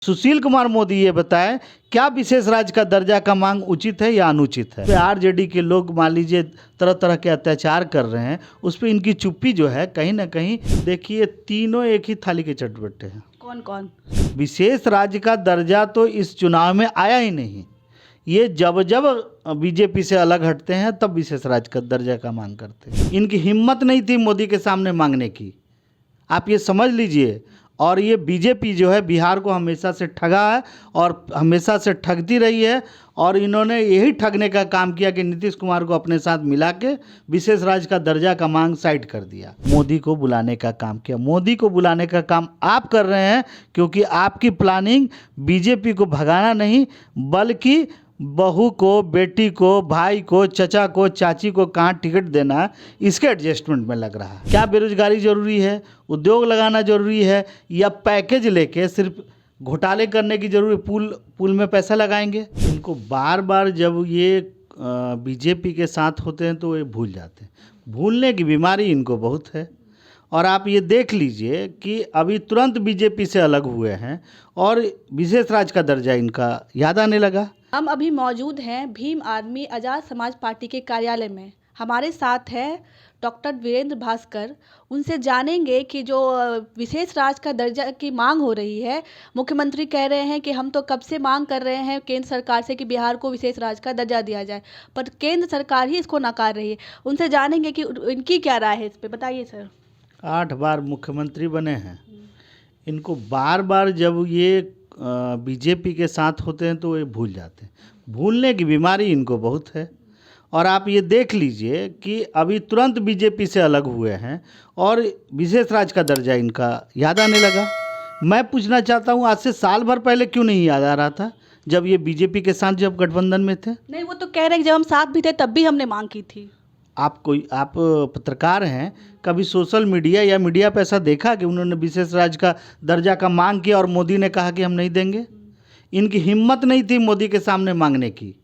सुशील कुमार मोदी ये बताएं, क्या विशेष राज्य का दर्जा का मांग उचित है या अनुचित है। आरजेडी के लोग मान लीजिए तरह तरह के अत्याचार कर रहे हैं, उस पर इनकी चुप्पी जो है कहीं ना कहीं देखिए तीनों एक ही थाली के चटबट्टे हैं। कौन कौन? विशेष राज्य का दर्जा तो इस चुनाव में आया ही नहीं। ये जब जब बीजेपी से अलग हटते हैं तब विशेष राज्य का दर्जा का मांग करते हैं। इनकी हिम्मत नहीं थी मोदी के सामने मांगने की, आप ये समझ लीजिए। और ये बीजेपी जो है बिहार को हमेशा से ठगा है और हमेशा से ठगती रही है, और इन्होंने यही ठगने का काम किया कि नीतीश कुमार को अपने साथ मिला के विशेष राज्य का दर्जा का मांग साइड कर दिया। मोदी को बुलाने का काम किया। मोदी को बुलाने का काम आप कर रहे हैं क्योंकि आपकी प्लानिंग बीजेपी को भगाना नहीं, बल्कि बहू को, बेटी को, भाई को, चचा को, चाची को कहाँ टिकट देना है, इसके एडजस्टमेंट में लग रहा है। क्या बेरोजगारी जरूरी है, उद्योग लगाना जरूरी है, या पैकेज लेके सिर्फ घोटाले करने की जरूरी, पुल में पैसा लगाएंगे। इनको बार बार जब ये बीजेपी के साथ होते हैं तो ये भूल जाते हैं। भूलने की बीमारी इनको बहुत है। और आप ये देख लीजिए कि अभी तुरंत बीजेपी से अलग हुए हैं और विशेष राज्य का दर्जा इनका याद आने लगा। हम अभी मौजूद हैं भीम आदमी आज़ाद समाज पार्टी के कार्यालय में। हमारे साथ है डॉक्टर वीरेंद्र भास्कर। उनसे जानेंगे कि जो विशेष राज्य का दर्जा की मांग हो रही है, मुख्यमंत्री कह रहे हैं कि हम तो कब से मांग कर रहे हैं केंद्र सरकार से कि बिहार को विशेष राज्य का दर्जा दिया जाए, पर केंद्र सरकार ही इसको नकार रही है। उनसे जानेंगे कि इनकी क्या राय है इस पर। बताइए सर। 8 बार मुख्यमंत्री बने हैं। इनको बार बार जब ये बीजेपी के साथ होते हैं तो ये भूल जाते हैं। भूलने की बीमारी इनको बहुत है। और आप ये देख लीजिए कि अभी तुरंत बीजेपी से अलग हुए हैं और विशेष राज्य का दर्जा इनका याद आने लगा। मैं पूछना चाहता हूँ, आज से साल भर पहले क्यों नहीं याद आ रहा था, जब ये बीजेपी के साथ जब गठबंधन में थे? नहीं, वो तो कह रहे हैं कि जब हम साथ भी थे तब भी हमने मांग की थी। आप पत्रकार हैं, कभी सोशल मीडिया या मीडिया पे ऐसा देखा कि उन्होंने विशेष राज्य का दर्जा का मांग किया और मोदी ने कहा कि हम नहीं देंगे? इनकी हिम्मत नहीं थी मोदी के सामने मांगने की,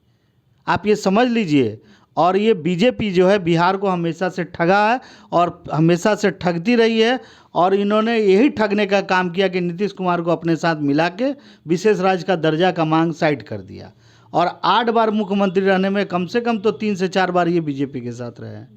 आप ये समझ लीजिए। और ये बीजेपी जो है बिहार को हमेशा से ठगा है और हमेशा से ठगती रही है, और इन्होंने यही ठगने का काम किया कि नीतीश कुमार को अपने साथ मिला के विशेष राज्य का दर्जा का मांग साइड कर दिया। और 8 बार मुख्यमंत्री रहने में कम से कम तो 3 से 4 बार ये बीजेपी के साथ रहे हैं।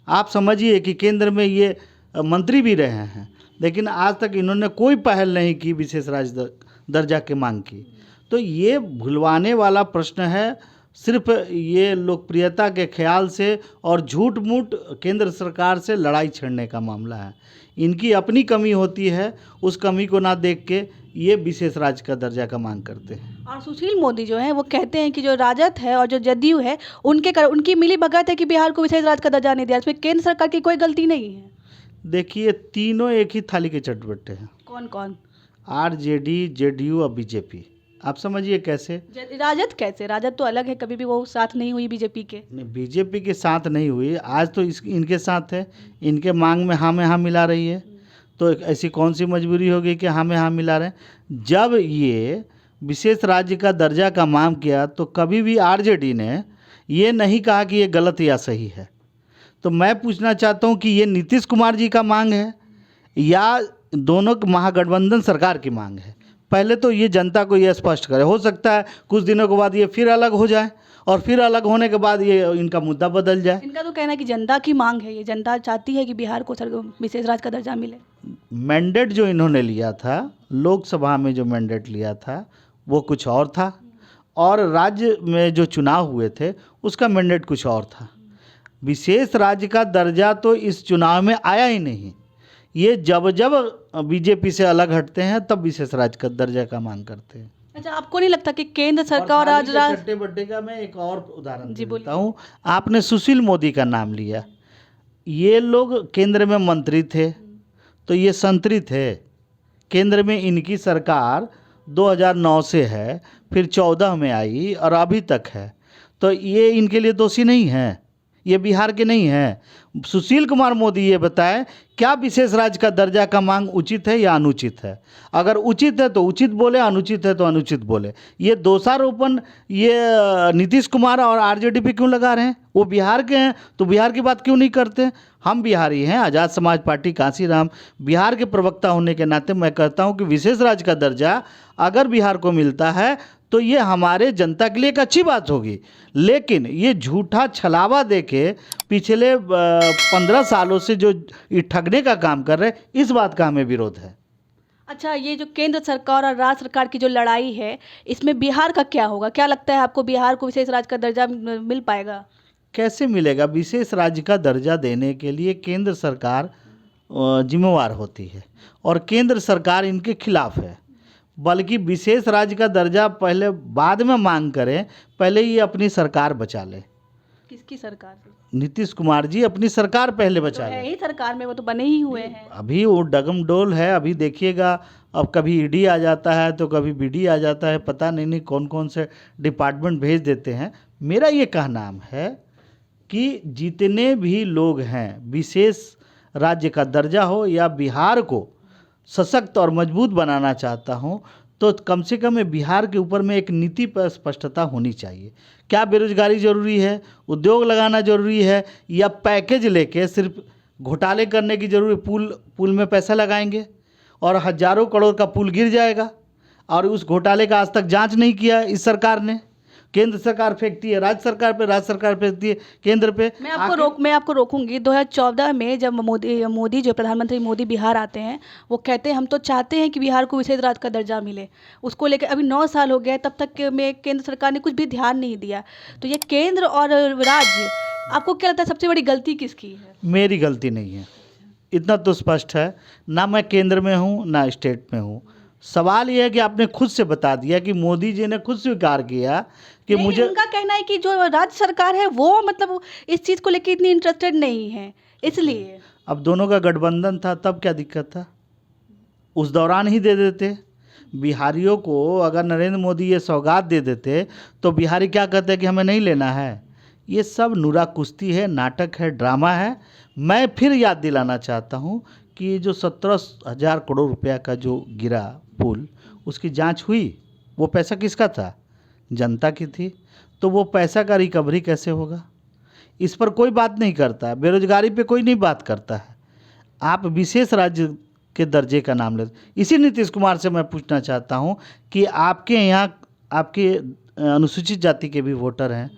आप समझिए कि केंद्र में ये मंत्री भी रहे हैं, लेकिन आज तक इन्होंने कोई पहल नहीं की विशेष राज्य दर्जा की मांग की। तो ये भुलवाने वाला प्रश्न है, सिर्फ ये लोकप्रियता के ख्याल से और झूठ मूठ केंद्र सरकार से लड़ाई छेड़ने का मामला है। इनकी अपनी कमी होती है, उस कमी को ना देख के ये विशेष राज्य का दर्जा का मांग करते हैं। और सुशील मोदी जो है वो कहते हैं कि जो राजद है और जो जदयू है उनकी मिली भगत है कि बिहार को विशेष राज्य का दर्जा नहीं दिया। इसमें केंद्र सरकार की कोई गलती नहीं है। देखिए तीनों एक ही थाली के चटबट्टे हैं। कौन कौन? आरजेडी, जेडीयू और बीजेपी। आप समझिए कैसे। राजद कैसे? राजद तो अलग है, कभी भी वो साथ नहीं हुई बीजेपी के। नहीं, बीजेपी के साथ नहीं हुई, आज तो इनके साथ है। इनके मांग में हाँ मिला रही है, तो ऐसी कौन सी मजबूरी होगी कि हाँ में हाँ मिला रहे हैं। जब ये विशेष राज्य का दर्जा का मांग किया तो कभी भी आरजेडी ने ये नहीं कहा कि ये गलत या सही है। तो मैं पूछना चाहता हूँ कि ये नीतीश कुमार जी का मांग है या दोनों महागठबंधन सरकार की मांग है? पहले तो ये जनता को ये स्पष्ट करे। हो सकता है कुछ दिनों के बाद ये फिर अलग हो जाए और फिर अलग होने के बाद ये इनका मुद्दा बदल जाए। इनका तो कहना है कि जनता की मांग है, ये जनता चाहती है कि बिहार को विशेष राज्य का दर्जा मिले। मैंडेट जो इन्होंने लिया था, लोकसभा में जो मैंडेट लिया था वो कुछ और था, और राज्य में जो चुनाव हुए थे उसका मैंडेट कुछ और था। विशेष राज्य का दर्जा तो इस चुनाव में आया ही नहीं। ये जब जब बीजेपी से अलग हटते हैं तब विशेष राज्य का दर्जा का मांग करते हैं। अच्छा, आपको नहीं लगता कि केंद्र सरकार और चट्टे बट्टे का मैं एक और उदाहरण देता हूँ। आपने सुशील मोदी का नाम लिया, ये लोग केंद्र में मंत्री थे तो ये संतरी थे। केंद्र में इनकी सरकार 2009 से है, फिर 14 में आई और अभी तक है, तो ये इनके लिए दोषी नहीं है। ये बिहार के नहीं हैं। सुशील कुमार मोदी ये बताएं, क्या विशेष राज्य का दर्जा का मांग उचित है या अनुचित है? अगर उचित है तो उचित बोले, अनुचित है तो अनुचित बोले। ये दोषारोपण ये नीतीश कुमार और आरजेडी पे क्यों लगा रहे हैं? वो बिहार के हैं तो बिहार की बात क्यों नहीं करते? हम बिहारी हैं, आज़ाद समाज पार्टी कांसीराम बिहार के प्रवक्ता होने के नाते मैं कहता हूं कि विशेष राज्य का दर्जा अगर बिहार को मिलता है तो ये हमारे जनता के लिए एक अच्छी बात होगी। लेकिन ये झूठा छलावा देके पिछले 15 सालों से जो ये ठगने का काम कर रहे हैं, इस बात का हमें विरोध है। अच्छा, ये जो केंद्र सरकार और राज्य सरकार की जो लड़ाई है, इसमें बिहार का क्या होगा? क्या लगता है आपको, बिहार को विशेष राज्य का दर्जा मिल पाएगा? कैसे मिलेगा? विशेष राज्य का दर्जा देने के लिए केंद्र सरकार जिम्मेवार होती है और केंद्र सरकार इनके खिलाफ है। बल्कि विशेष राज्य का दर्जा पहले बाद में मांग करें, पहले ये अपनी सरकार बचा ले। किसकी सरकार से? नीतीश कुमार जी अपनी सरकार पहले तो बचा है ले। ही सरकार में, वो तो बने ही हुए हैं। अभी वो डगमडोल है। अभी देखिएगा, अब कभी ईडी आ जाता है तो कभी बीडी आ जाता है, पता नहीं कौन कौन से डिपार्टमेंट भेज देते हैं। मेरा ये कहना है कि जितने भी लोग हैं, विशेष राज्य का दर्जा हो या बिहार को सशक्त और मजबूत बनाना चाहता हूं, तो कम से कम बिहार के ऊपर में एक नीति पर स्पष्टता होनी चाहिए। क्या बेरोजगारी ज़रूरी है, उद्योग लगाना ज़रूरी है, या पैकेज लेके सिर्फ घोटाले करने की ज़रूरी? पुल में पैसा लगाएंगे और हजारों करोड़ का पुल गिर जाएगा, और उस घोटाले का आज तक जांच नहीं किया इस सरकार ने। केंद्र सरकार फेंकती है राज्य सरकार पे, राज्य सरकार फेंकती है केंद्र पे। मैं आपको रोकूंगी। 2014 में जब मोदी जो प्रधानमंत्री मोदी बिहार आते हैं, वो कहते हैं हम तो चाहते हैं कि बिहार को विशेष राज्य का दर्जा मिले। उसको लेकर अभी 9 साल हो गए, तब तक में केंद्र सरकार ने कुछ भी ध्यान नहीं दिया। तो ये केंद्र और राज्य, आपको क्या लगता है सबसे बड़ी गलती किसकी है? मेरी गलती नहीं है, इतना तो स्पष्ट है। ना मैं केंद्र में हूँ ना स्टेट में हूँ। सवाल यह है कि आपने खुद से बता दिया कि मोदी जी ने खुद स्वीकार किया कि नहीं, मुझे। उनका कहना है कि जो राज्य सरकार है वो मतलब इस चीज़ को लेकर इतनी इंटरेस्टेड नहीं है, इसलिए। अब दोनों का गठबंधन था, तब क्या दिक्कत था? उस दौरान ही दे देते। बिहारियों को अगर नरेंद्र मोदी ये सौगात दे देते तो बिहारी क्या कहते हैं कि हमें नहीं लेना है। ये सब नूरा कुश्ती है, नाटक है, ड्रामा है। मैं फिर याद दिलाना चाहता हूँ कि जो 17,000 करोड़ रुपया का जो गिरा पुल, उसकी जांच हुई। वो पैसा किसका था? जनता की थी। तो वो पैसा का रिकवरी कैसे होगा? इस पर कोई बात नहीं करता है। बेरोजगारी पे कोई नहीं बात करता है। आप विशेष राज्य के दर्जे का नाम लेते। इसी नीतीश कुमार से मैं पूछना चाहता हूं कि आपके यहाँ आपके अनुसूचित जाति के भी वोटर हैं।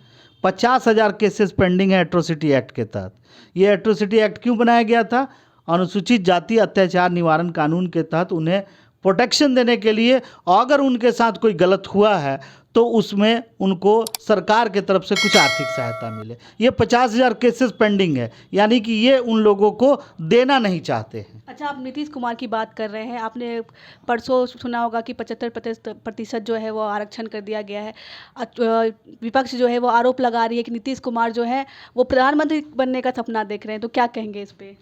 50,000 केसेस पेंडिंग है एट्रोसिटी एक्ट के तहत। ये एट्रोसिटी एक्ट क्यों बनाया गया था? अनुसूचित जाति अत्याचार निवारण कानून के तहत उन्हें प्रोटेक्शन देने के लिए। अगर उनके साथ कोई गलत हुआ है तो उसमें उनको सरकार के तरफ से कुछ आर्थिक सहायता मिले। ये 50,000 केसेस पेंडिंग है, यानी कि ये उन लोगों को देना नहीं चाहते हैं। अच्छा, आप नीतीश कुमार की बात कर रहे हैं। आपने परसों सुना होगा कि 75% जो है वो आरक्षण कर दिया गया है। विपक्ष जो है वो आरोप लगा रही है कि नीतीश कुमार जो है वो प्रधानमंत्री बनने का सपना देख रहे हैं। तो क्या कहेंगे इस पे?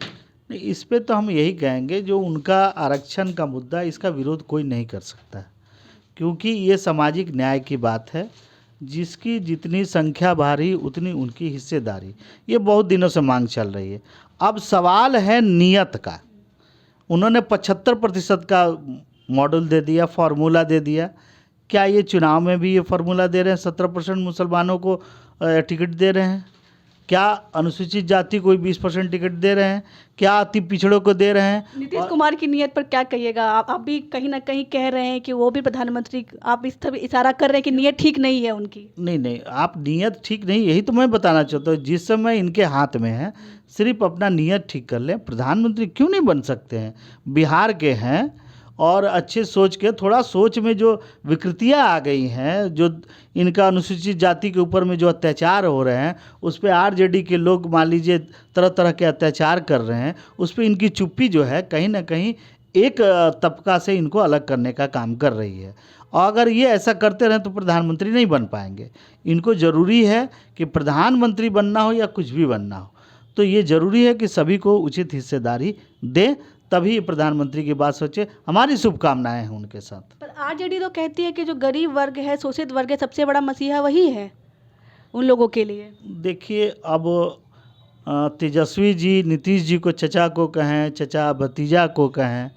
नहीं, इस पे तो हम यही कहेंगे, जो उनका आरक्षण का मुद्दा, इसका विरोध कोई नहीं कर सकता, क्योंकि ये सामाजिक न्याय की बात है। जिसकी जितनी संख्या भारी उतनी उनकी हिस्सेदारी। ये बहुत दिनों से मांग चल रही है। अब सवाल है नियत का। उन्होंने 75% का मॉडल दे दिया, फार्मूला दे दिया। क्या ये चुनाव में भी ये फार्मूला दे रहे हैं? 17% मुसलमानों को टिकट दे रहे हैं? क्या अनुसूचित जाति को 20% टिकट दे रहे हैं? क्या अति पिछड़ों को दे रहे हैं? नीतीश कुमार की नीयत पर क्या कहिएगा? आप भी कहीं ना कहीं कह रहे हैं कि वो भी प्रधानमंत्री, आप इस तरह इशारा कर रहे हैं कि नीयत ठीक नहीं है उनकी। नहीं, आप नीयत ठीक नहीं, यही तो मैं बताना चाहता हूँ। जिस समय इनके हाथ में है, सिर्फ अपना नीयत ठीक कर लें। प्रधानमंत्री क्यों नहीं बन सकते हैं? बिहार के हैं और अच्छे सोच के, थोड़ा सोच में जो विकृतियाँ आ गई हैं, जो इनका अनुसूचित जाति के ऊपर में जो अत्याचार हो रहे हैं, उस पर आरजेडी के लोग मान लीजिए तरह तरह के अत्याचार कर रहे हैं, उस पर इनकी चुप्पी जो है कहीं ना कहीं एक तबका से इनको अलग करने का काम कर रही है। और अगर ये ऐसा करते रहें तो प्रधानमंत्री नहीं बन पाएंगे। इनको ज़रूरी है कि प्रधानमंत्री बनना हो या कुछ भी बनना हो, तो ये ज़रूरी है कि सभी को उचित हिस्सेदारी दें, तभी प्रधानमंत्री की बात सोचे। हमारी शुभकामनाएं हैं उनके साथ। पर आरजेडी तो कहती है कि जो गरीब वर्ग है, शोषित वर्ग है, सबसे बड़ा मसीहा वही है उन लोगों के लिए। देखिए, अब तेजस्वी जी नीतीश जी को चचा को कहें, चचा भतीजा को कहें,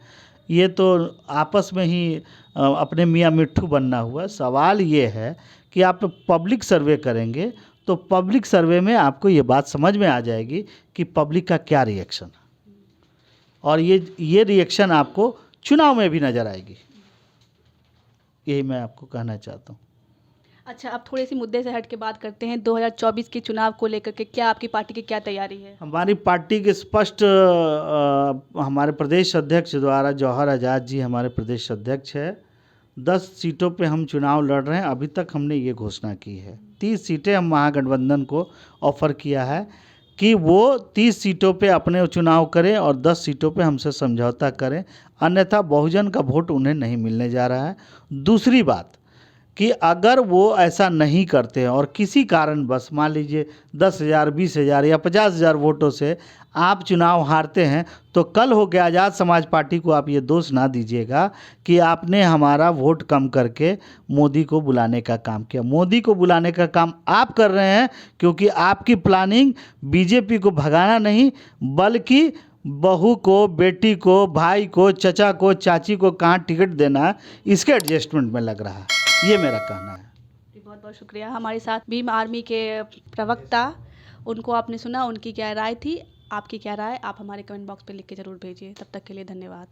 ये तो आपस में ही अपने मियाँ मिट्ठू बनना हुआ। सवाल ये है कि आप पब्लिक सर्वे करेंगे तो पब्लिक सर्वे में आपको ये बात समझ में आ जाएगी कि पब्लिक का क्या रिएक्शन है, और ये रिएक्शन आपको चुनाव में भी नज़र आएगी। यही मैं आपको कहना चाहता हूँ। अच्छा, अब थोड़ी सी मुद्दे से हट के बात करते हैं। 2024 के चुनाव को लेकर के क्या आपकी पार्टी की क्या तैयारी है? हमारी पार्टी के स्पष्ट हमारे प्रदेश अध्यक्ष द्वारा, जौहर आज़ाद जी हमारे प्रदेश अध्यक्ष है, 10 सीटों पे हम चुनाव लड़ रहे हैं। अभी तक हमने ये घोषणा की है 30 सीटें हम महागठबंधन को ऑफ़र किया है कि वो 30 सीटों पे अपने चुनाव करें और 10 सीटों पे हमसे समझौता करें, अन्यथा बहुजन का वोट उन्हें नहीं मिलने जा रहा है। दूसरी बात कि अगर वो ऐसा नहीं करते हैं और किसी कारण बस मान लीजिए 10,000, 20,000 या 50,000 वोटों से आप चुनाव हारते हैं, तो कल हो के आज़ाद समाज पार्टी को आप ये दोष ना दीजिएगा कि आपने हमारा वोट कम करके मोदी को बुलाने का काम किया। मोदी को बुलाने का काम आप कर रहे हैं क्योंकि आपकी प्लानिंग बीजेपी को भगाना नहीं, बल्कि बहू को, बेटी को, भाई को, चचा को, चाची को कहाँ टिकट देना है, इसके एडजस्टमेंट में लग रहा है। ये मेरा कहना है। बहुत बहुत शुक्रिया। हमारे साथ भीम आर्मी के प्रवक्ता, उनको आपने सुना, उनकी क्या राय थी। आपकी क्या राय आप हमारे कमेंट बॉक्स पे लिख के ज़रूर भेजिए। तब तक के लिए धन्यवाद।